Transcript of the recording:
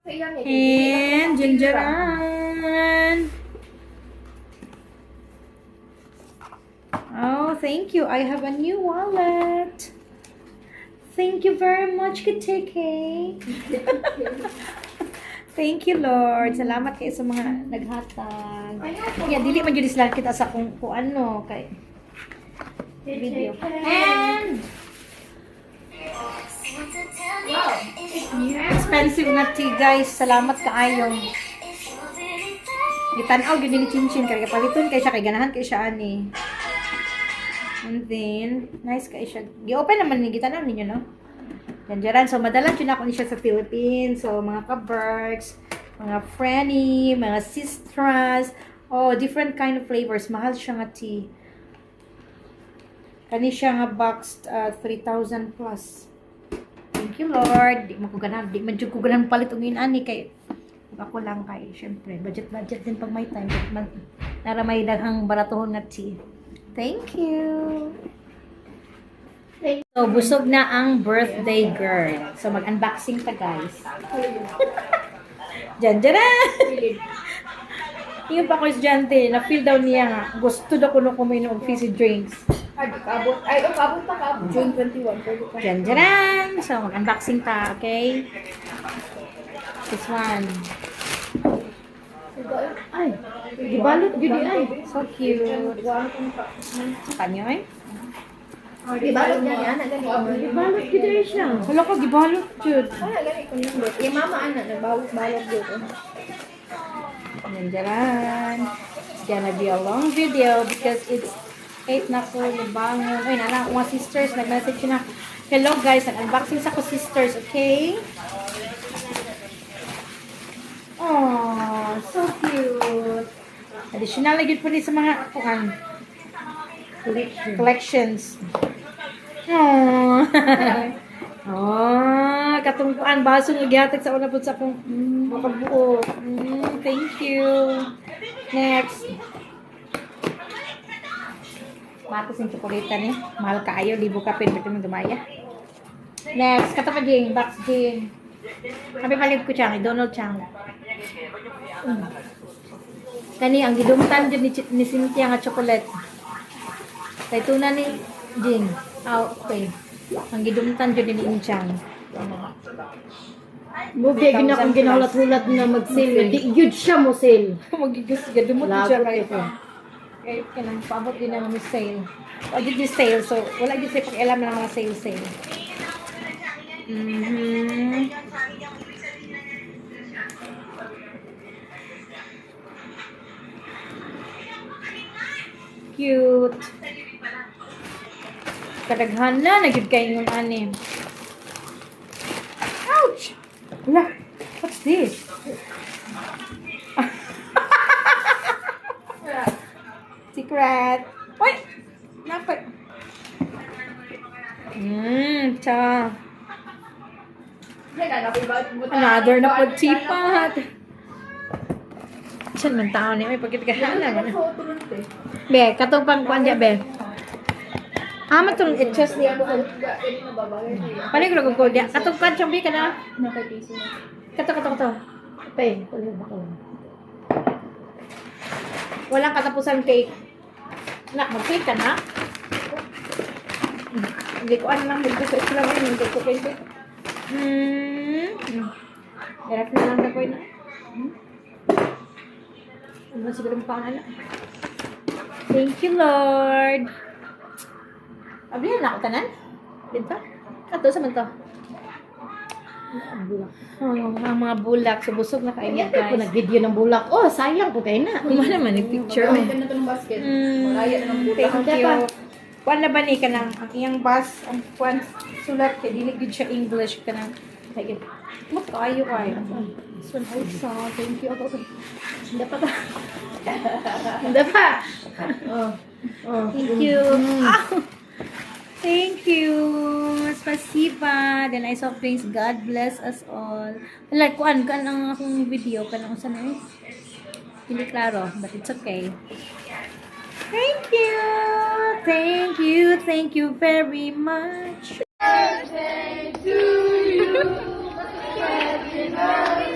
And gingeran. Oh, thank you. I have a new wallet. Thank you very much, Kiteke. Thank you, Lord. Salamat kayo sa mga naghatag. Kaya dili man jud sila kita sa kung ano kay video. And wow, expensive na tea, guys. Salamat kaayo. Gitanaw gyud ni Chinchin kay paliton kay siya kay ganahan kay siya ani. And then, nice kay siya. Gi-open naman ni gitanaw ninyo, no? Ganjaran. So, madala dyan ako ni siya sa Philippines. So, mga ka-Berks, mga Franny, mga Sistras. Oh, different kind of flavors. Mahal siya nga tea. Kani siya nga boxed 3,000 plus. Thank you, Lord. Di man ko ganan palit og ani kay ako lang kay, syempre, budget din pag may time. Nara may daghang baratohon na tea. Thank you. So, busog na ang birthday girl. So, mag-unboxing ta, guys. Janjaran! Yung pa ko estudyante, na-feel daw niya nga. Gusto daw ko nung kumain ng fizzy drinks. Kabot pa ka. June 21. Janjaran! So, mag-unboxing ta, okay? This one. Ay, gibalot jud ay. So cute. Kanyo eh? Gibalot na yan, gibalot jud ay siya. Wala ko, gibalot jud. Wala gani ko nindot. Yung mama ana nagbalot jud. Janjaran. It's gonna be a long video because it's 8 na ko libangon. Uy, nana, mga sisters, nag-message na. Hello guys, nag-unboxing sa ko sisters, okay? Oh, so cute. Additional na po sa mga collections. Oh. Oh, katungkuan baso nga gihatag sa una pud sa akong makabuo. Thank you. Next. Matos yung chocolate ni. Mahal kaayo, libo ka pin mo dumaya. Next, katapa jing, box jing. Sabi palit ko Chang, Donald Chang. Kani ang gidumtan jud ni Cynthia nga chocolate. Kay tuna ni Jing. Okay. Ang gidumtan jud ni Inchang. Mubi gina kung ginahulat-hulat na mag-sale. Di gyud siya mo sale. Magigus gadumot siya kay ko. Kay kanang paabot din na may sale. O jud di sale, so wala jud say pakialam ng mga sale. Cute. Kadaghan na nagyud kay ingon ani. Ouch. Wala. What's this? Secret. Wait. Napay. Cha. Another na po tipat. Diyan man tao ni may pagkitikahan na. Be, katong pang kuan dia be. Matong adjust niya ako. Panig ko ko dia. Katong kan chambi kana. Kato. Pe, walang katapusan cake. Nak mag-cake ka na? Hindi ko alam dito sa Islam hindi ko cake. Harap na lang na ko na. Ano siguro mo pa na. Thank you, Lord. Abrihan na ako tanan? Dito? Ato sa man to? Ang mga bulak. So, busog na kayo, guys. Ko nag-video ng bulak. Oh, sayang po kayo na. Kuma naman yung picture. Thank you. Kuan na ba ni ka ng ang iyang bus? Ang kuan sulat kay dili gid siya English ka ng like mat kayo kay. This one also. Thank you. Hindi pa. Hindi pa. Thank you. Thank you. Spasiba. Then I saw things. God bless us all. Like, kuan ang akong video. Kanang saan eh. Hindi klaro. But it's okay. Thank you. Thank you. Thank you very much. Birthday to you. Happy birthday.